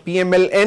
PMLN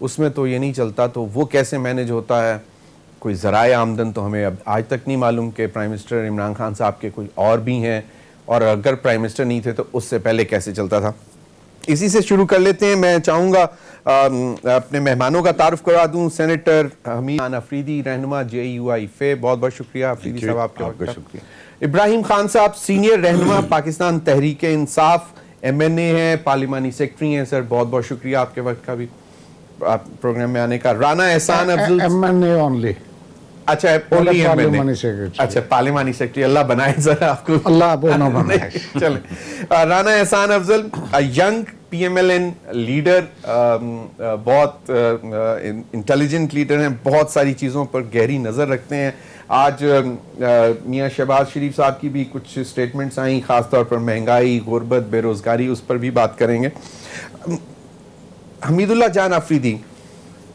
اس میں تو یہ نہیں چلتا, تو وہ کیسے مینج ہوتا ہے؟ کوئی ذرائع آمدن تو ہمیں اب آج تک نہیں معلوم کہ پرائم منسٹر عمران خان صاحب کے کوئی اور بھی ہیں, اور اگر پرائم منسٹر نہیں تھے تو اس سے پہلے کیسے چلتا تھا. اسی سے شروع کر لیتے ہیں. میں چاہوں گا اپنے مہمانوں کا تعارف کرا دوں. سینیٹر حمید خان افریدی, رہنما JUI فے, بہت بہت شکریہ افریدی صاحب آپ کے وقت کا. شکریہ. ابراہیم خان صاحب, سینئر رہنما پاکستان تحریک انصاف, MNA ہیں, پارلیمانی سیکرٹری ہیں. سر بہت بہت شکریہ آپ کے وقت کا بھی آپ پروگرام میں آنے کا. رانا احسان افضل, MNA اونلی. اچھا اچھا پارلیمانی سیکرٹری, اللہ بنائے سر آپ کو, اللہ نہ بنائے. چلیں. رانا احسان افضل, ینگ PMLN لیڈر, بہت انٹیلیجنٹ لیڈر ہیں, بہت ساری چیزوں پر گہری نظر رکھتے ہیں. آج میاں شہباز شریف صاحب کی بھی کچھ سٹیٹمنٹس آئیں, خاص طور پر مہنگائی, غربت, بے روزگاری, اس پر بھی بات کریں گے. حمید اللہ جان افریدی,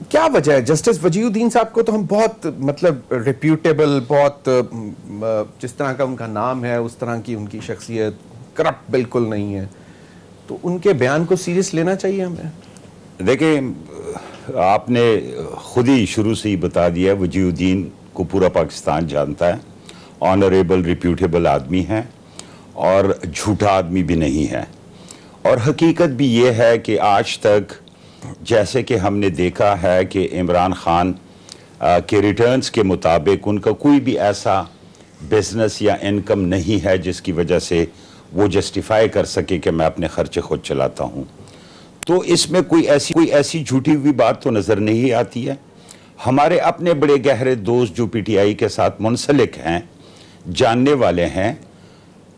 کیا وجہ ہے جسٹس وجیہ الدین صاحب کو تو ہم بہت مطلب ریپیوٹیبل, بہت جس طرح کا ان کا نام ہے اس طرح کی ان کی شخصیت, کرپٹ بالکل نہیں ہے, تو ان کے بیان کو سیریس لینا چاہیے ہمیں؟ دیکھیں, آپ نے خود ہی شروع سے ہی بتا دیا, وجیہ الدین کو پورا پاکستان جانتا ہے, آنریبل ریپیوٹیبل آدمی ہے اور جھوٹا آدمی بھی نہیں ہے. اور حقیقت بھی یہ ہے کہ آج تک جیسے کہ ہم نے دیکھا ہے کہ عمران خان کے ریٹرنز کے مطابق ان کا کوئی بھی ایسا بزنس یا انکم نہیں ہے جس کی وجہ سے وہ جسٹیفائی کر سکے کہ میں اپنے خرچے خود چلاتا ہوں. تو اس میں کوئی ایسی جھوٹی ہوئی بات تو نظر نہیں آتی ہے. ہمارے اپنے بڑے گہرے دوست جو PTI کے ساتھ منسلک ہیں, جاننے والے ہیں,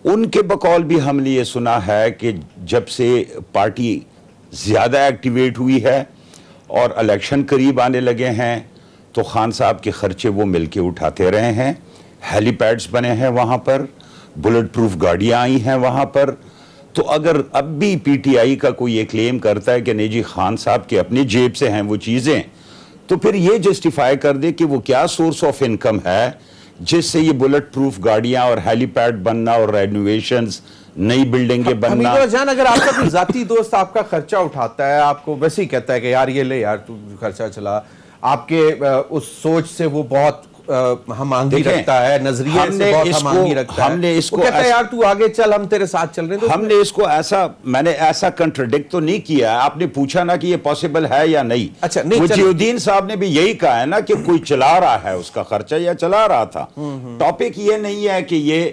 ان کے بقول بھی ہم نے یہ سنا ہے کہ جب سے پارٹی زیادہ ایکٹیویٹ ہوئی ہے اور الیکشن قریب آنے لگے ہیں تو خان صاحب کے خرچے وہ مل کے اٹھاتے رہے ہیں. ہیلی پیڈز بنے ہیں وہاں پر, بلٹ پروف گاڑیاں آئی ہیں وہاں پر. تو اگر اب بھی PTI کا کوئی یہ کلیم کرتا ہے کہ نہیں جی خان صاحب کے اپنی جیب سے ہیں وہ چیزیں, تو پھر یہ جسٹیفائی کر دے کہ وہ کیا سورس آف انکم ہے جس سے یہ بلٹ پروف گاڑیاں اور ہیلی پیڈ بننا اور رینوویشنز, نئی بلڈنگیں بننا. حمید اللہ جان, اگر آپ کا کوئی ذاتی دوست آپ کا خرچہ اٹھاتا ہے, آپ کو ویسے ہی کہتا ہے کہ یار یہ لے یار تو خرچہ چلا, آپ کے اس سوچ سے وہ بہت ہم آہنگی رکھتا ہے, نظریے سے بہت ہم آہنگی رکھتا ہے, وہ کہتا ہے یار تو آگے چل, ہم تیرے ساتھ چل رہے ہیں. ہم نے اس کو میں نے ایسا کنٹرڈکٹ تو نہیں کیا ہے. آپ نے پوچھا نا کہ یہ پاسبل ہے یا نہیں. اچھا, وجیہ الدین صاحب نے بھی یہی کہا ہے نا کہ کوئی چلا رہا ہے اس کا خرچہ یا چلا رہا تھا. ٹاپک یہ نہیں ہے کہ یہ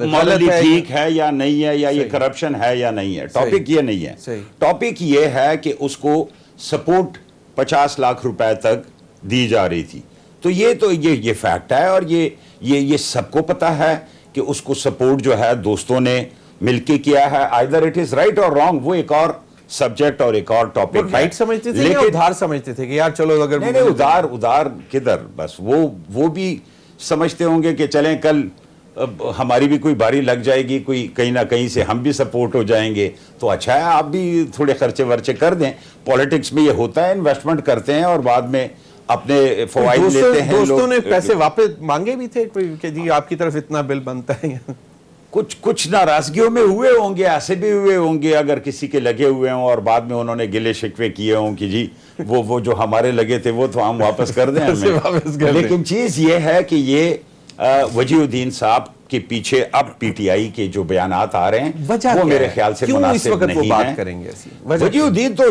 ماڈلی ٹھیک ہے یا نہیں ہے, یا یہ کرپشن ہے یا نہیں ہے. ٹاپک یہ نہیں ہے. ٹاپک یہ ہے کہ اس کو سپورٹ 50 لاکھ روپے تک دی جا رہی تھی. تو یہ فیکٹ ہے, اور یہ سب کو پتا ہے کہ اس کو سپورٹ جو ہے دوستوں نے مل کے کیا ہے. either it is right or wrong, وہ ایک اور سبجیکٹ اور ایک اور ٹاپک ہے. رائٹ سمجھتے تھے یا ادھار سمجھتے تھے کہ یار چلو اگر نہیں ادھار کدھر, بس وہ بھی سمجھتے ہوں گے کہ چلیں کل ہماری بھی کوئی باری لگ جائے گی, کوئی کہیں نہ کہیں سے ہم بھی سپورٹ ہو جائیں گے, تو اچھا ہے آپ بھی تھوڑے خرچے ورچے کر دیں. پولیٹکس میں یہ ہوتا ہے, انویسٹمنٹ کرتے ہیں اور بعد میں اپنے فوائد لیتے ہیں. دوستوں نے پیسے واپس مانگے بھی تھے کہ جی آپ کی طرف اتنا بل بنتا ہے؟ کچھ ناراضگیوں میں ہوئے ہوں گے, ایسے بھی ہوئے ہوں گے اگر کسی کے لگے ہوئے ہوں اور بعد میں انہوں نے گلے شکوے کیے ہوں کہ جی وہ جو ہمارے لگے تھے وہ تو ہم واپس کر دیں. لیکن چیز یہ ہے کہ یہ وجیہ الدین صاحب کے پیچھے اب PTI کے جو بیانات آ رہے ہیں وہ میرے خیال سے مناسب نہیں ہیں. وجیہ الدین تو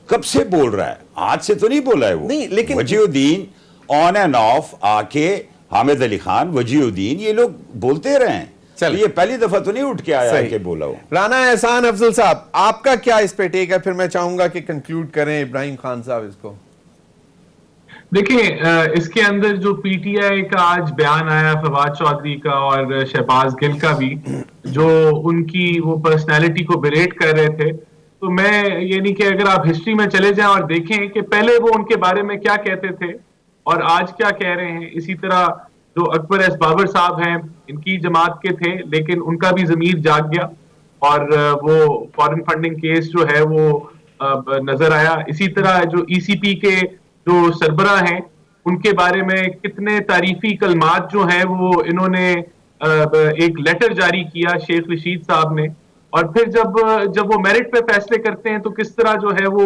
کب سے بول رہا ہے, آج سے تو نہیں بولا ہے وہ. لیکن وجیہ الدین آن اینڈ آف آ کے حامد علی خان, وجیہ الدین, یہ لوگ بولتے رہے ہیں. یہ پہلی دفعہ تو نہیں اٹھ کے آیا کہ بولا ہو. رانا احسان افضل صاحب, آپ کا کیا اس پہ ٹیک ہے؟ پھر میں چاہوں گا کہ کنکلوڈ کریں ابراہیم خان صاحب اس کو. دیکھیں, اس کے اندر جو PTI کا آج بیان آیا فواد چودھری کا اور شہباز گل کا بھی, جو ان کی وہ پرسنالٹی کو بریٹ کر رہے تھے, تو میں یہ نہیں کہ اگر آپ ہسٹری میں چلے جائیں اور دیکھیں کہ پہلے وہ ان کے بارے میں کیا کہتے تھے اور آج کیا کہہ رہے ہیں. اسی طرح جو اکبر ایس بابر صاحب ہیں, ان کی جماعت کے تھے لیکن ان کا بھی ضمیر جاگ گیا اور وہ فارن فنڈنگ کیس جو ہے وہ نظر آیا. اسی طرح جو ECP کے جو سربراہ ہیں, ان کے بارے میں کتنے تعریفی کلمات جو ہیں وہ انہوں نے ایک لیٹر جاری کیا شیخ رشید صاحب نے, اور پھر جب وہ میرٹ پہ فیصلے کرتے ہیں تو کس طرح جو ہے وہ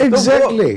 Exactly.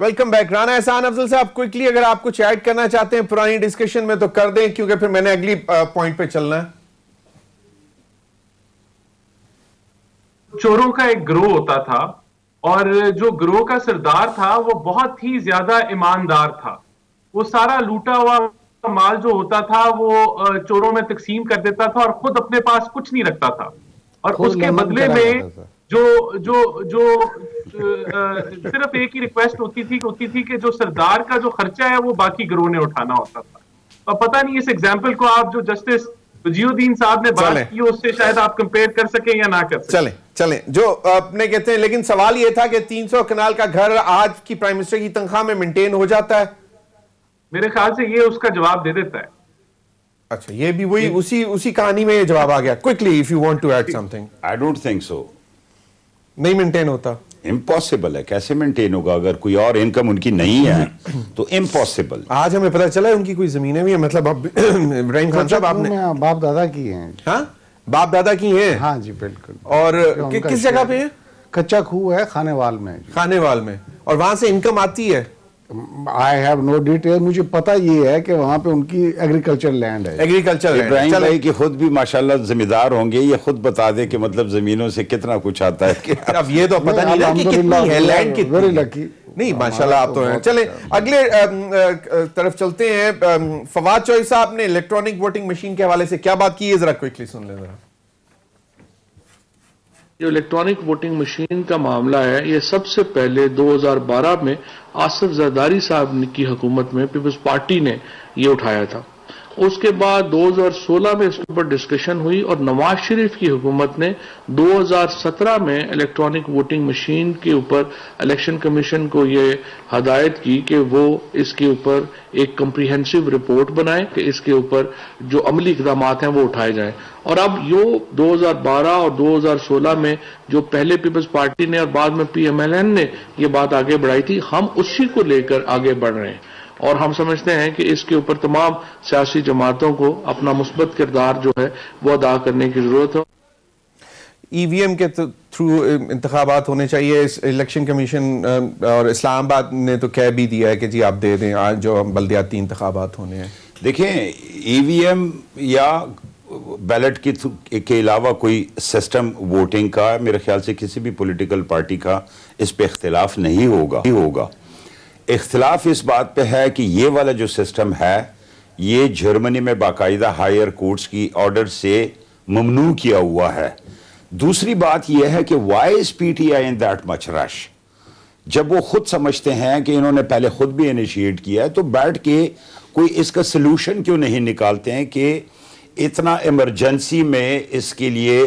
Welcome back. Rana Ehsan Afzal Sahab, quickly اگر آپ کچھ ایڈ کرنا چاہتے ہیں پرانی ڈسکشن میں تو کر دیں, کیونکہ پھر میں نے اگلی پوائنٹ پہ چلنا ہے. چوروں کا ایک گروہ ہوتا تھا اور جو گروہ کا سردار تھا وہ بہت ہی زیادہ ایماندار تھا. وہ سارا لوٹا ہوا مال جو ہوتا تھا وہ چوروں میں تقسیم کر دیتا تھا اور خود اپنے پاس کچھ نہیں رکھتا تھا, اور اس کے بدلے میں جو صرف ایک ہی ریکویسٹ ہوتی تھی کہ جو سردار کا جو خرچہ ہے وہ باقی گروہ نے اٹھانا ہوتا تھا. اور پتہ نہیں اس ایگزامپل کو آپ جو جسٹس وجیہ الدین صاحب نے بات کی اس سے شاید آپ کمپیئر کر سکیں یا نہ کر سکیں. چلیں جو اپنے کہتے ہیں, لیکن سوال یہ تھا کہ 300 کنال کا گھر آج کی پرائم منسٹر کی تنخواہ میں مینٹین ہو جاتا ہے؟ میرے خیال سے یہ اس کا جواب دے دیتا ہے. اچھا, یہ بھی وہی اسی کہانی میں یہ جواب آ گیا. Quickly if you want to add something. I don't think so. نہیں مینٹین ہوتا, امپاسبل ہے. کیسے مینٹین ہوگا اگر کوئی اور انکم ان کی نہیں ہے تو امپاسبل. آج ہمیں پتہ چلا ہے ان کی کوئی زمینیں بھی ہیں, مطلب اب ابراہیم خان صاحب آپ نے باپ دادا کی ہیں. ہاں باپ دادا کی ہیں. ہاں جی بالکل. اور کس جگہ پہ ہے؟ کچا کھو ہے کھانے وال میں. کھانے وال میں, اور وہاں سے انکم آتی ہے؟ I have no detail. مجھے پتا یہ ہے کہ وہاں پہ ان کی ایگریکلچر لینڈ ہے. ایگریکلچر ابراہیم بھائی کی خود بھی ماشاءاللہ زمیندار ہوں گے, یہ خود بتا دے کہ مطلب زمینوں سے کتنا کچھ آتا ہے. اب یہ تو پتہ نہیں کہ کتنی ہے لینڈ کی. Very lucky. نہیں ماشاءاللہ آپ تو ہیں. چلیں اگلے طرف چلتے ہیں. فواد چوہی صاحب نے الیکٹرانک ووٹنگ مشین کے حوالے سے کیا بات کی ہے, ذرا کوئکلی سن لیں. ذرا جو الیکٹرانک ووٹنگ مشین کا معاملہ ہے, یہ سب سے پہلے 2012 میں آصف زرداری صاحب کی حکومت میں پیپلز پارٹی نے یہ اٹھایا تھا. اس کے بعد 2016 میں اس کے اوپر ڈسکشن ہوئی اور نواز شریف کی حکومت نے 2017 میں الیکٹرانک ووٹنگ مشین کے اوپر الیکشن کمیشن کو یہ ہدایت کی کہ وہ اس کے اوپر ایک کمپریہنسو رپورٹ بنائے کہ اس کے اوپر جو عملی اقدامات ہیں وہ اٹھائے جائیں. اور اب یہ 2012 اور 2016 میں جو پہلے پیپلز پارٹی نے اور بعد میں پی ایم ایل این نے یہ بات آگے بڑھائی تھی, ہم اسی کو لے کر آگے بڑھ رہے ہیں. اور ہم سمجھتے ہیں کہ اس کے اوپر تمام سیاسی جماعتوں کو اپنا مثبت کردار جو ہے وہ ادا کرنے کی ضرورت ہے. ای وی ایم کے تھرو انتخابات ہونے چاہیے. الیکشن کمیشن اور اسلام آباد نے تو کہہ بھی دیا ہے کہ جی آپ دے دیں آج جو بلدیاتی انتخابات ہونے ہیں. دیکھیں ای وی ایم یا بیلٹ کے علاوہ کوئی سسٹم ووٹنگ کا میرے خیال سے کسی بھی پولیٹیکل پارٹی کا اس پہ اختلاف نہیں ہوگا. اختلاف اس بات پہ ہے کہ یہ والا جو سسٹم ہے یہ جرمنی میں باقاعدہ ہائر کورٹس کی آرڈر سے ممنوع کیا ہوا ہے. دوسری بات یہ ہے کہ why is P T I in that much rush. جب وہ خود سمجھتے ہیں کہ انہوں نے پہلے خود بھی انیشیٹ کیا ہے تو بیٹھ کے کوئی اس کا سلوشن کیوں نہیں نکالتے ہیں کہ اتنا ایمرجنسی میں اس کے لیے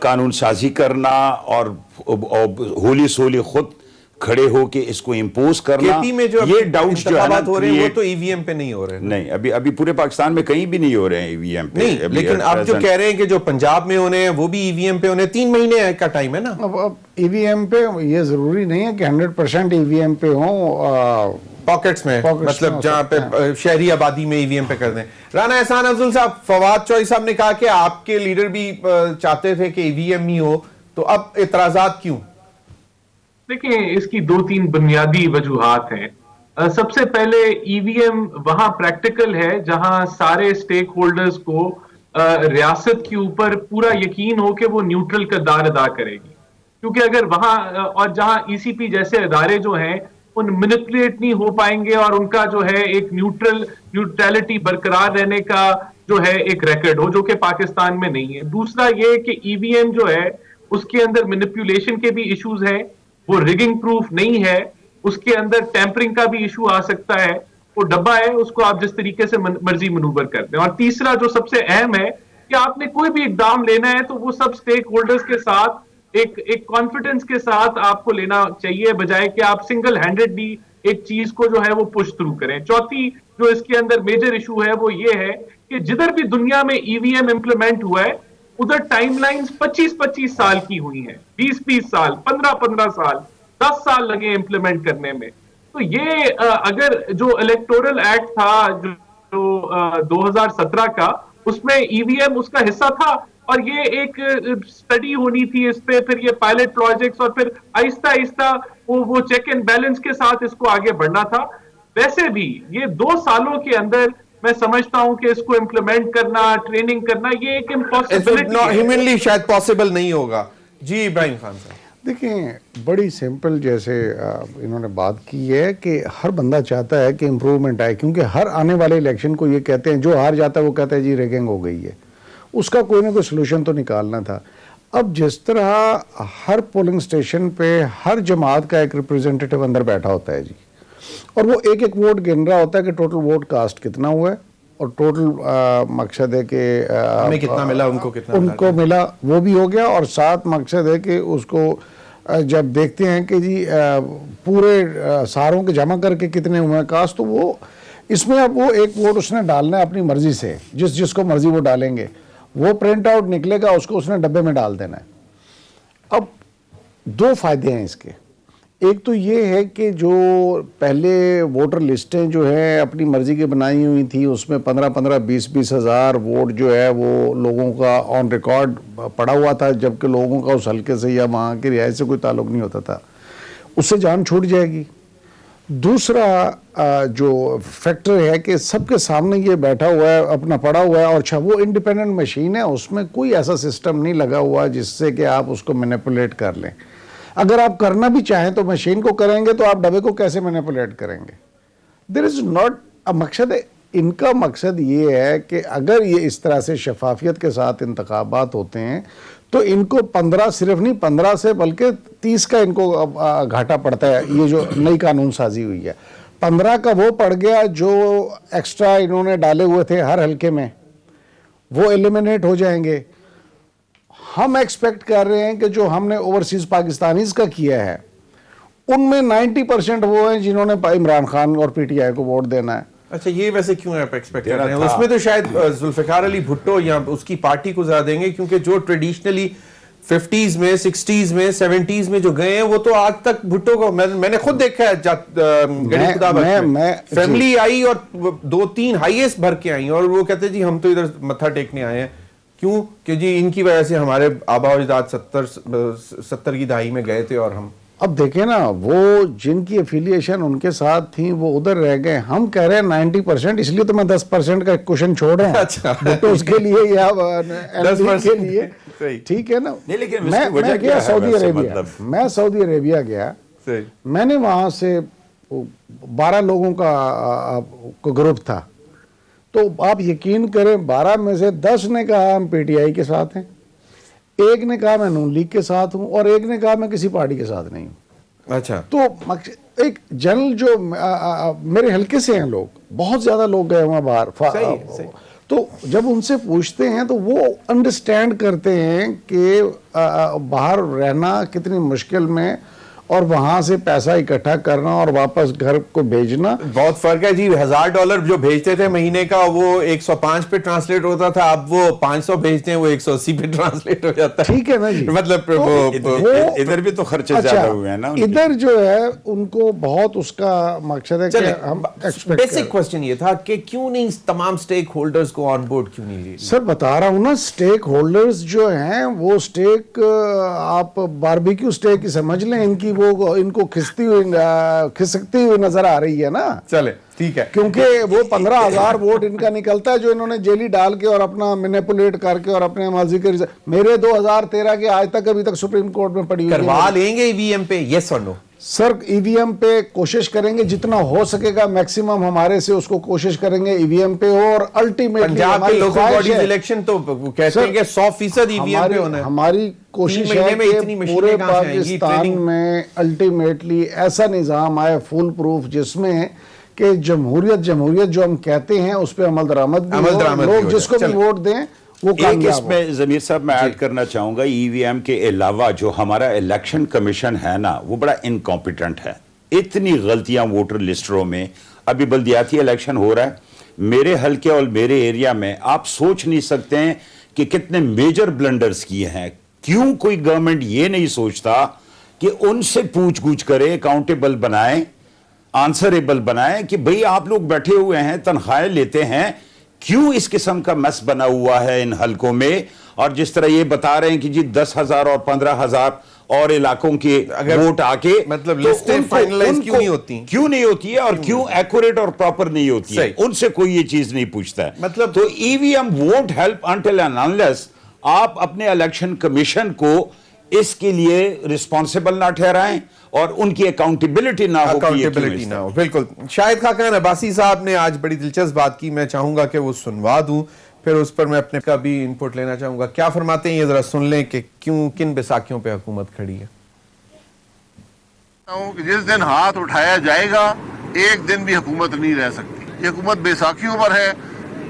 قانون سازی کرنا اور ہولی سولی خود کھڑے ہو کے اس کو امپوز کرنا. یہ ڈاؤٹس جو انتخابات ہو رہے ہیں وہ تو ای وی ایم پہ نہیں ہو رہے ہیں. نہیں ابھی پورے پاکستان میں کہیں بھی نہیں ہو رہے ہیں ای وی ایم پہ. نہیں لیکن آپ جو کہہ رہے ہیں کہ جو پنجاب میں ہونے ہیں وہ بھی ای وی ایم پہ ہونے, 3 مہینے کا ٹائم ہے نا. اب ای وی ایم پہ یہ ضروری نہیں ہے کہ 100% ای وی ایم پہ ہوں, پاکٹس میں, مطلب جہاں پہ شہری آبادی میں ای وی ایم پہ کر دیں. رانا احسان افضل صاحب, فواد چوہی صاحب نے کہا کہ آپ کے لیڈر بھی چاہتے تھے کہ ای وی ایم ہی ہو, تو اب اعتراضات کیوں؟ دیکھیں اس کی 2-3 بنیادی وجوہات ہیں. سب سے پہلے ای وی ایم وہاں پریکٹیکل ہے جہاں سارے سٹیک ہولڈرز کو ریاست کے اوپر پورا یقین ہو کہ وہ نیوٹرل کردار ادا کرے گی. کیونکہ اگر وہاں اور جہاں ای سی پی جیسے ادارے جو ہیں ان مینپولیٹ نہیں ہو پائیں گے اور ان کا جو ہے ایک نیوٹرلٹی برقرار رہنے کا جو ہے ایک ریکارڈ ہو, جو کہ پاکستان میں نہیں ہے. دوسرا یہ کہ ای وی ایم جو ہے اس کے اندر مینپولیشن کے بھی ایشوز ہیں, وہ ریگنگ پروف نہیں ہے, اس کے اندر ٹیمپرنگ کا بھی ایشو آ سکتا ہے. وہ ڈبہ ہے, اس کو آپ جس طریقے سے مرضی منوور کر دیں. اور تیسرا جو سب سے اہم ہے کہ آپ نے کوئی بھی اقدام لینا ہے تو وہ سب سٹیک ہولڈرز کے ساتھ ایک کانفیڈنس کے ساتھ آپ کو لینا چاہیے, بجائے کہ آپ سنگل ہینڈڈلی ایک چیز کو جو ہے وہ پش تھرو کریں. چوتھی جو اس کے اندر میجر ایشو ہے وہ یہ ہے کہ جدھر بھی دنیا میں ای وی ایم امپلیمنٹ ہوا ہے ادھر ٹائم لائنز 25 سال کی ہوئی ہیں, 20 سال, 15 سال, 10 سال لگے امپلیمنٹ کرنے میں. تو یہ اگر جو الیکٹورل ایکٹ تھا جو 2017 کا, اس میں ای وی ایم اس کا حصہ تھا, اور یہ ایک اسٹڈی ہونی تھی اس پہ, پھر یہ پائلٹ پروجیکٹس, اور پھر آہستہ آہستہ وہ چیک اینڈ بیلنس کے ساتھ اس کو آگے بڑھنا تھا. ویسے بھی یہ 2 سالوں کے اندر میں سمجھتا ہوں کہ اس کو امپلیمنٹ کرنا, ٹریننگ کرنا, یہ ایک امپاسبلٹی ہے. ہیومنلی شاید پاسبل نہیں ہوگا. جی ابراہیم خان صاحب. دیکھیں بڑی سمپل جیسے انہوں نے بات کی ہے کہ ہر بندہ چاہتا ہے کہ امپروومنٹ آئے, کیونکہ ہر آنے والے الیکشن کو یہ کہتے ہیں, جو ہار جاتا ہے وہ کہتا ہے جی ریگنگ ہو گئی ہے, اس کا کوئی نہ کوئی سلوشن تو نکالنا تھا. اب جس طرح ہر پولنگ سٹیشن پہ ہر جماعت کا ایک ریپریزنٹیٹو اندر بیٹھا ہوتا ہے جی, اور وہ ایک ایک ووٹ گن رہا ہوتا ہے کہ ٹوٹل ووٹ کاسٹ کتنا ہوا ہے, اور ٹوٹل مقصد ہے کہ ہمیں کتنا ملا, ان کو ملا, وہ بھی ہو گیا, اور ساتھ مقصد ہے کہ اس کو جب دیکھتے ہیں کہ جی پورے ساروں کے جمع کر کے کتنے ہوئے کاسٹ, تو وہ اس میں اب وہ ایک ووٹ اس نے ڈالنا ہے اپنی مرضی سے, جس کو مرضی وہ ڈالیں گے, وہ پرنٹ آؤٹ نکلے گا, اس کو اس نے ڈبے میں ڈال دینا ہے. اب 2 فائدے ہیں اس کے. ایک تو یہ ہے کہ جو پہلے ووٹر لسٹیں جو ہیں اپنی مرضی کی بنائی ہوئی تھی, اس میں 15-15, 20-20 ہزار ووٹ جو ہے وہ لوگوں کا آن ریکارڈ پڑا ہوا تھا, جبکہ لوگوں کا اس حلقے سے یا وہاں کی رہائش سے کوئی تعلق نہیں ہوتا تھا. اس سے جان چھوٹ جائے گی. دوسرا جو فیکٹر ہے کہ سب کے سامنے یہ بیٹھا ہوا ہے, اپنا پڑا ہوا ہے, اور اچھا وہ انڈیپینڈنٹ مشین ہے, اس میں کوئی ایسا سسٹم نہیں لگا ہوا جس سے کہ آپ اس کو مینیپولیٹ کر لیں. اگر آپ کرنا بھی چاہیں تو مشین کو کریں گے, تو آپ ڈبے کو کیسے مینیپولیٹ کریں گے؟ دیر از ناٹ مقصد. ان کا مقصد یہ ہے کہ اگر یہ اس طرح سے شفافیت کے ساتھ انتخابات ہوتے ہیں تو ان کو 15 صرف نہیں 15 سے بلکہ 30 کا ان کو گھاٹا پڑتا ہے. یہ جو نئی قانون سازی ہوئی ہے, 15 کا وہ پڑ گیا جو ایکسٹرا انہوں نے ڈالے ہوئے تھے ہر حلقے میں, وہ ایلیمینیٹ ہو جائیں گے. ہم ایکسپیکٹ کر رہے ہیں کہ جو ہم نے اوورسیز پاکستانیز کا کیا ہے ان میں 90% وہ ہیں جنہوں نے عمران خان اور پی ٹی آئی کو ووٹ دینا ہے. اچھا, یہ ویسے کیوں آپ ایکسپیکٹ کر رہے ہیں؟ اس میں تو شاید ذوالفقار علی بھٹو یا اس کی پارٹی کو زیادہ دیں گے, کیونکہ جو ٹریڈیشنلی 50s میں 60s میں 70s میں جو گئے ہیں وہ تو آج تک بھٹو کو میں نے خود دیکھا ہے, فیملی آئی اور 2-3 ہائیسٹ بھر کے آئی, اور وہ کہتے جی ہم تو ادھر متھا ٹیکنے آئے ہیں. کیوں کہ جی ان کی وجہ سے ہمارے آبا و اجداد 70 کی دہائی میں گئے تھے, اور ہم اب دیکھیں نا وہ جن کی افیلیشن ان کے ساتھ تھیں وہ ادھر رہ گئے. ہم کہہ رہے ہیں 90%, اس لیے تو میں 10% کا کوشچن چھوڑ رہا ہوں بھٹو اس کے لیے یا کے لیے, ٹھیک ہے نا. میں گیا سعودی عربیہ گیا, میں نے وہاں سے 12 لوگوں کا گروپ تھا, تو آپ یقین کریں 12 میں سے 10 نے کہا ہم پی ٹی آئی کے ساتھ ہیں, ایک نے کہا میں نون لیگ کے ساتھ ہوں, اور ایک نے کہا میں کسی پارٹی کے ساتھ نہیں ہوں. اچھا, تو ایک جنرل جو میرے حلقے سے ہیں لوگ, بہت زیادہ لوگ گئے وہاں باہر, تو جب ان سے پوچھتے ہیں تو وہ انڈرسٹینڈ کرتے ہیں کہ باہر رہنا کتنی مشکل میں, اور وہاں سے پیسہ اکٹھا کرنا اور واپس گھر کو بھیجنا بہت فرق ہے جی. $1000 جو بھیجتے تھے مہینے کا وہ 105 پہ ٹرانسلیٹ ہوتا تھا, اب وہ 500 بھیجتے ہیں وہ 180 پہ ٹرانسلیٹ ہو جاتا ہے. ٹھیک ہے نا جی, مطلب ادھر بھی تو خرچے زیادہ ہوئے ہیں نا. ادھر جو ہے ان کو بہت اس کا مقصد ہے کہ ہم بیسک کوسچن یہ تھا کہ کیوں نہیں تمام سٹیک ہولڈرز کو آن بورڈ کیوں نہیں لیے؟ سر بتا رہا ہوں نا, سٹیک ہولڈرز جو ہیں وہ سٹیک آپ باربیکیو سٹیک سمجھ لیں, ان کی وہ ان کو کھسکتی ہوئی نظر آ رہی ہے نا. چلے ٹھیک ہے, کیونکہ وہ 15,000 ووٹ ان کا نکلتا ہے جو انہوں نے جیلی ڈال کے اور اپنا مینیپولیٹ کر کے اور اپنے ماضی کے میرے 2013 کے آج تک ابھی تک سپریم کورٹ میں پڑی ہوئی کروا لیں گے ای وی ایم پہ, یس اور نو؟ سر ای وی ایم پہ کوشش کریں گے جتنا ہو سکے گا, میکسیمم ہمارے سے اس کو کوشش کریں گے ای وی ایم پہ ہو, اور الٹیمیٹلی پنجاب کے لوکل باڈیز الیکشن تو کہتے ہیں کہ 100% ای وی ایم پہ ہونا ہے. ہماری کوشش ہے کہ پورے پاکستان میں الٹیمیٹلی ایسا نظام آئے فول پروف جس میں کہ جمہوریت جو ہم کہتے ہیں اس پہ عمل درآمد بھی ہو, لوگ جس کو بھی ووٹ دیں وہ کامیاب ہو. اس میں ضمیر صاحب میں ایڈ کرنا چاہوں گا, ای وی ایم کے علاوہ جو ہمارا الیکشن کمیشن ہے نا وہ بڑا انکمپیٹنٹ ہے. اتنی غلطیاں ووٹر لسٹروں میں, ابھی بلدیاتی الیکشن ہو رہا ہے میرے حلقے اور میرے ایریا میں, آپ سوچ نہیں سکتے ہیں کہ کتنے میجر بلنڈرز کیے ہیں. کیوں کوئی گورنمنٹ یہ نہیں سوچتا کہ ان سے پوچھ گچھ کرے, اکاؤنٹیبل بنائیں, آنسریبل بنائیں کہ بھئی آپ لوگ بیٹھے ہوئے ہیں, تنخواہیں لیتے ہیں, کیوں اس قسم کا مس بنا ہوا ہے ان حلقوں میں؟ اور جس طرح یہ بتا رہے ہیں کہ جی 10,000 اور 15,000 اور علاقوں کے ووٹ آ کے مطلب لسٹیں فائنلائز کیوں نہیں ہوتی؟ کیوں نہیں ہوتی ہے اور کیوں ایکوریٹ اور پراپر نہیں ہوتی ہے؟ ان سے کوئی یہ چیز نہیں پوچھتا ہے. مطلب تو E V M won't help until and unless آپ اپنے الیکشن کمیشن کو اس کے لیے ریسپانسبل نہ ٹھہرائیں اور ان کی اکاؤنٹیبلٹی نہ ہو. اکاؤنٹیبلٹی نہ ہو. بالکل. شاہد خاقان عباسی صاحب نے آج بڑی دلچسپ بات کی, میں چاہوں گا کہ وہ سنوا دوں, پھر اس پر میں اپنے کا بھی انپٹ لینا چاہوں گا. کیا فرماتے ہیں یہ ذرا سن لیں کہ کیوں کن بیساکھیوں پہ حکومت کھڑی ہے. جس دن ہاتھ اٹھایا جائے گا ایک دن بھی حکومت نہیں رہ سکتی. یہ حکومت بیساکھیوں پر ہے.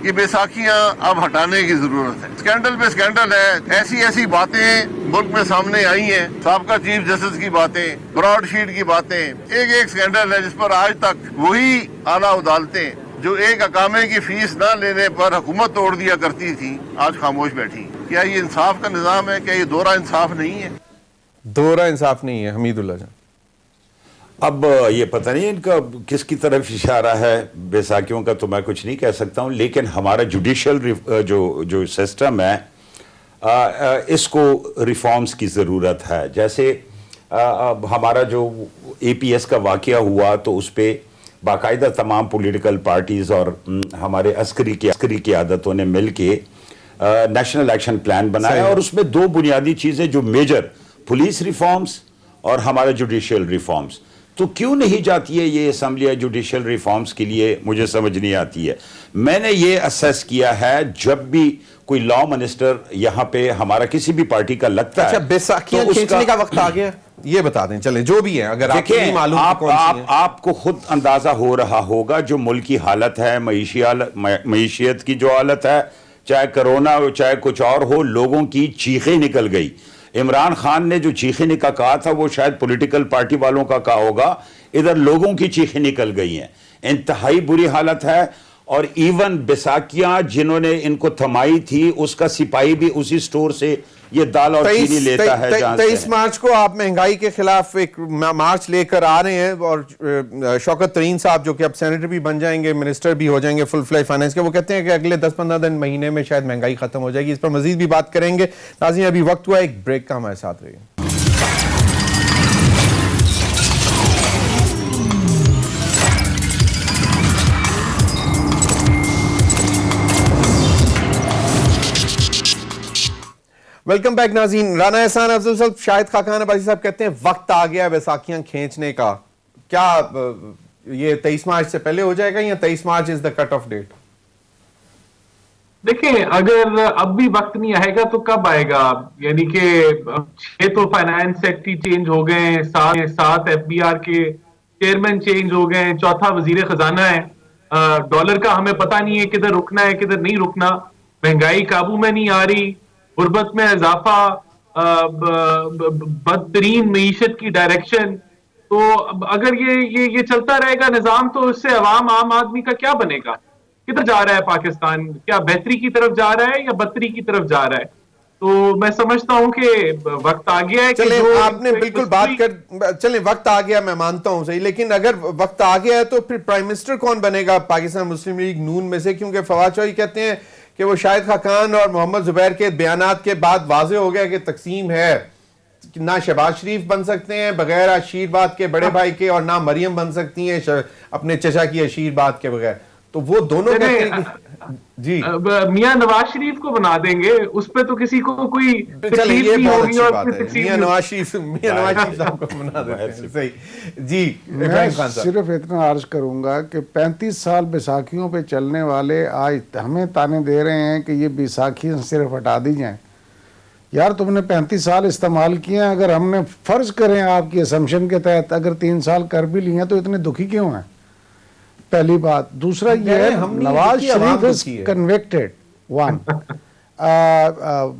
یہ بیساکھیاں اب ہٹانے کی ضرورت ہے. سکینڈل پہ سکینڈل ہے. ایسی باتیں ملک میں سامنے آئی ہیں, سابقہ چیف جسٹس کی باتیں, براڈ شیٹ کی باتیں, ایک سکینڈل ہے جس پر آج تک وہی اعلیٰ عدالتیں جو ایک اقامے کی فیس نہ لینے پر حکومت توڑ دیا کرتی تھی آج خاموش بیٹھی. کیا یہ انصاف کا نظام ہے؟ کیا یہ دوہرا انصاف نہیں ہے؟ دوہرا انصاف نہیں ہے. حمید اللہ جان, اب یہ پتہ نہیں ان کا کس کی طرف اشارہ ہے. بیساکھیوں کا تو میں کچھ نہیں کہہ سکتا ہوں, لیکن ہمارا جوڈیشل جو سسٹم ہے اس کو ریفارمز کی ضرورت ہے. جیسے ہمارا جو اے پی ایس کا واقعہ ہوا تو اس پہ باقاعدہ تمام پولیٹیکل پارٹیز اور ہمارے عسکری قیادتوں نے مل کے نیشنل ایکشن پلان بنایا, اور اس میں دو بنیادی چیزیں جو میجر, پولیس ریفارمز اور ہمارا جوڈیشل ریفارمز. تو کیوں نہیں جاتی ہے یہ اسمبلی جوڈیشل ریفارمز کے لیے؟ مجھے سمجھ نہیں آتی ہے. میں نے یہ اسیس کیا ہے جب بھی کوئی لا منسٹر یہاں پہ ہمارا کسی بھی پارٹی کا لگتا ہے. اچھا, بیساکھیاں کھینچنے کا وقت آ گیا, یہ بتا دیں. چلیں جو بھی ہے, اگر آپ کو نہیں معلوم, آپ کو خود اندازہ ہو رہا ہوگا جو ملک کی حالت ہے, معیشیت کی جو حالت ہے, چاہے کرونا ہو چاہے کچھ اور ہو, لوگوں کی چیخیں نکل گئی. عمران خان نے جو چیخیں کہا تھا وہ شاید پولیٹیکل پارٹی والوں کا کہا ہوگا, ادھر لوگوں کی چیخیں نکل گئی ہیں. انتہائی بری حالت ہے. اور ایون بیساکھیاں جنہوں نے ان کو تھمائی تھی, اس کا سپاہی بھی اسی سٹور سے یہ دال اور چینی لیتا ہے. 23 مارچ کو آپ مہنگائی کے خلاف ایک مارچ لے کر آ رہے ہیں, اور شوکت ترین صاحب جو کہ اب سینیٹر بھی بن جائیں گے, منسٹر بھی ہو جائیں گے فل فلیج فائنانس کے, وہ کہتے ہیں کہ اگلے 10-15 دن مہینے میں شاید مہنگائی ختم ہو جائے گی. اس پر مزید بھی بات کریں گے. ناظرین ابھی وقت ہوا ایک بریک کا, ہمارے ساتھ رہیے. ویلکم بیک ناظرین. رانا احسان افضل صاحب, شاہد خاقان عباسی صاحب کہتے ہیں وقت آ گیا بیساکھیاں کھینچنے کا. کیا یہ 23 مارچ سے پہلے ہو جائے گا یا 23 مارچ از دا کٹ آف ڈیٹ؟ دیکھیں, اگر اب بھی وقت نہیں آئے گا تو کب آئے گا؟ یعنی کہ 6 تو فائنانس سیکٹری چینج ہو گئے ہیں, 7 ایف بی آر کے چیئرمین چینج ہو گئے ہیں, 4تھا وزیر خزانہ ہے. ڈالر کا ہمیں پتہ نہیں ہے کدھر رکنا ہے کدھر نہیں رکنا. مہنگائی قابو میں نہیں آ رہی, غربت میں اضافہ, بدترین معیشت کی ڈائریکشن. تو اگر یہ چلتا رہے گا نظام تو اس سے عام آدمی کا کیا بنے گا؟ کدھر جا رہا ہے پاکستان؟ کیا بہتری کی طرف جا رہا ہے یا بدتری کی طرف جا رہا ہے؟ تو میں سمجھتا ہوں کہ وقت آ گیا ہے. چلیں آپ نے بالکل بات کر, چلیں وقت آ گیا, میں مانتا ہوں صحیح, لیکن اگر وقت آ گیا ہے تو پھر پرائم منسٹر کون بنے گا پاکستان مسلم لیگ نون میں سے؟ کیونکہ فواد چوہدری کہتے ہیں کہ وہ شاہد خاقان اور محمد زبیر کے بیانات کے بعد واضح ہو گیا کہ تقسیم ہے, نہ شہباز شریف بن سکتے ہیں بغیر آشیرواد کے بڑے بھائی کے, اور نہ مریم بن سکتی ہیں اپنے چچا کی آشیرواد کے بغیر. تو وہ دونوں کہتے ہیں جی میاں نواز شریف کو بنا دیں گے, اس پہ تو کسی کو کوئی تکلیف نہیں ہوگی. اور میاں نواز شریف صاحب کو بنا دیتے ہیں. صحیح جی. میں صرف اتنا عرض کروں گا کہ 35 سال بیساکھیوں پہ چلنے والے آج ہمیں تانے دے رہے ہیں کہ یہ بیساکھیاں صرف ہٹا دی جائیں. یار تم نے 35 سال استعمال کیے ہیں, اگر ہم نے فرض کریں آپ کی اسمپشن کے تحت اگر 3 سال کر بھی لیے تو اتنے دکھی کیوں ہیں؟ پہلی بات. دوسرا یہ ہے Nawaz Sharif is convicted, one.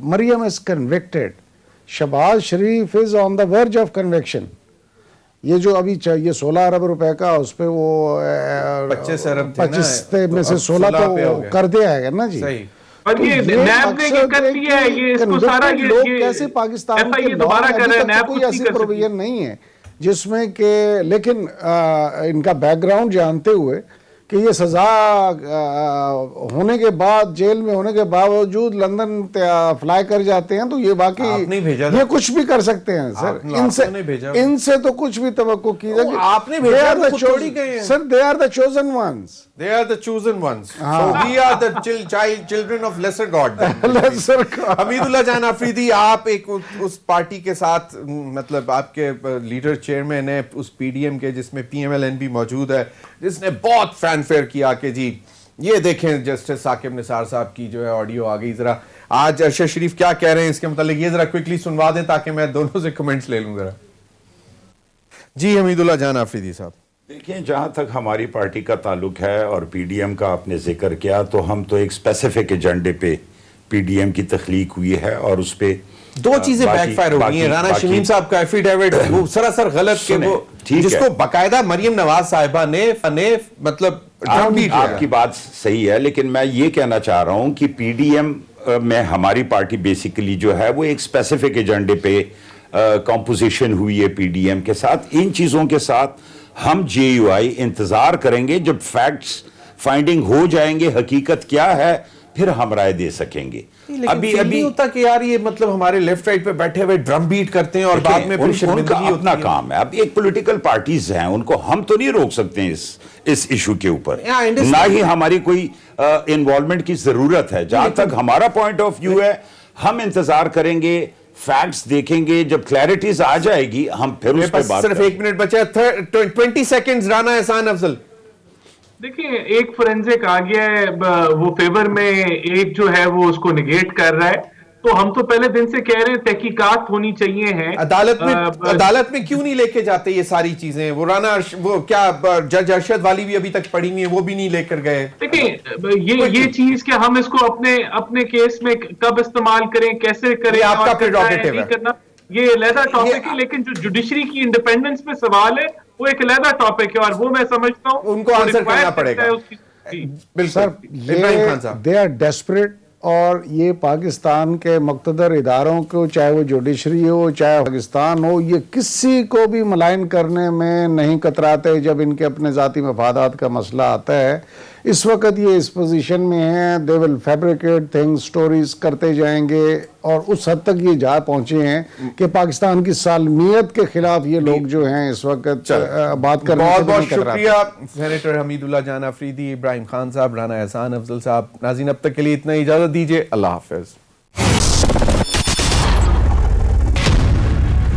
Maryam is convicted. Shahbaz Sharif is on the verge of conviction. یہ جو ابھی یہ 16 ارب روپے کا اس پہ وہ 25 ارب 25 میں سے 16 تو کر دیا ہے نا جی. لوگ کیسے پاکستان کے کوئی ایسی پروویژن نہیں ہے جس میں کہ, لیکن ان کا بیک گراؤنڈ جانتے ہوئے کہ یہ سزا ہونے کے بعد جیل میں ہونے کے باوجود لندن فلائی کر جاتے ہیں، تو یہ واقعی آپ نہیں بھیجا تھا؟ یہ کچھ بھی کر سکتے ہیں سر، ان سے تو کچھ بھی توقع کی جائے، آپ نے بھیجا تو چھوڑ ہی گئے ہیں سر، they are the chosen ones. They are the chosen ones. So we are the children of lesser God. حمید اللہ جان آفریدی، آپ ایک اس پارٹی کے ساتھ، مطلب آپ کے لیڈر چیئرمین ہیں اس پی ڈی ایم کے جس میں پی ایم ایل این بھی موجود ہے، جس نے بہت فین فیئر کیا کہ جی یہ دیکھیں جسٹس ثاقب نثار صاحب کی جو ہے آڈیو آ گئی. ذرا آج ارشد شریف کیا کہہ رہے ہیں اس کے متعلق یہ ذرا کوئکلی سنوا دیں تاکہ میں دونوں سے کمنٹس لے لوں ذرا. جی حمید اللہ جان آفریدی صاحب. دیکھیں، جہاں تک ہماری پارٹی کا تعلق ہے اور پی ڈی ایم کا آپ نے ذکر کیا، تو ہم تو ایک اسپیسیفک ایجنڈے پہ پی ڈی ایم کی تخلیق ہوئی ہے اور اس پہ دو چیزیں بیک فائر ہو گئی ہیں. رانا شمیم صاحب کا ایفیڈیوٹ وہ سراسر غلط کہ وہ جس کو باقاعدہ مریم نواز صاحبہ نے مطلب آپ کی بات صحیح ہے، لیکن میں یہ کہنا چاہ رہا ہوں کہ پی ڈی ایم میں ہماری پارٹی بیسیکلی جو ہے وہ ایک اسپیسیفک ایجنڈے پہ کمپوزیشن ہوئی ہے پی ڈی ایم کے ساتھ. ان چیزوں کے ساتھ ہم جے یو آئی انتظار کریں گے جب فیکٹس فائنڈنگ ہو جائیں گے، حقیقت کیا ہے، پھر ہم رائے دے سکیں گے. ابھی ہوتا کہ یار یہ مطلب ہمارے لیفٹ رائٹ پہ بیٹھے ہوئے ڈرم بیٹ کرتے ہیں اور بعد میں ان کا اپنا کام ہے. اب ایک پولیٹیکل پارٹیز ہیں، ان کو ہم تو نہیں روک سکتے ہیں اس ایشو کے اوپر، نہ ہی ہماری کوئی انوالومنٹ کی ضرورت ہے. جہاں تک ہمارا پوائنٹ آف ویو ہے، ہم انتظار کریں گے، فیکٹس دیکھیں گے، جب کلیئرٹیز آ جائے گی ہم پھر اس پہ بات. صرف 1 منٹ بچا ہے، 20 سیکنڈز. رانا احسان افضل. دیکھیں، ایک فورینزک آ گیا ہے وہ فیور میں، ایک جو ہے وہ اس کو نگیٹ کر رہا ہے. تو ہم تو پہلے دن سے کہہ رہے ہیں تحقیقات ہونی چاہیے ہیں. عدالت میں کیوں نہیں لے کے جاتے یہ ساری چیزیں؟ وہ رانا وہ کیا جج ارشد والی بھی ابھی تک پڑھی نہیں ہے، وہ بھی نہیں لے کر گئے. دیکھیں یہ چیز کہ ہم اس کو اپنے کیس میں کب استعمال کریں، کیسے کریں، آپ کا پریروگیٹو ہے، یہ علیحدہ ٹاپک ہے. لیکن جو جوڈیشری کی انڈیپینڈنس پہ سوال ہے وہ ایک علیحدہ ٹاپک ہے، اور وہ میں سمجھتا ہوں ان کو آنسر کرنا پڑے گا. سر they are desperate، اور یہ پاکستان کے مقتدر اداروں کو، چاہے وہ جوڈیشری ہو چاہے پاکستان ہو، یہ کسی کو بھی ملائن کرنے میں نہیں کتراتے جب ان کے اپنے ذاتی مفادات کا مسئلہ آتا ہے. اس وقت یہ اس پوزیشن میں ہیں، they will fabricate things، stories کرتے جائیں گے، اور اس حد تک یہ جا پہنچے ہیں کہ پاکستان کی سالمیت کے خلاف یہ لوگ جو ہیں اس وقت بات کرنے سے بہت شکریہ سینیٹر حمید اللہ جان آفریدی، ابراہیم خان صاحب، رانا احسان افضل صاحب. ناظرین اب تک کے لیے اتنا، اجازت دیجیے، اللہ حافظ.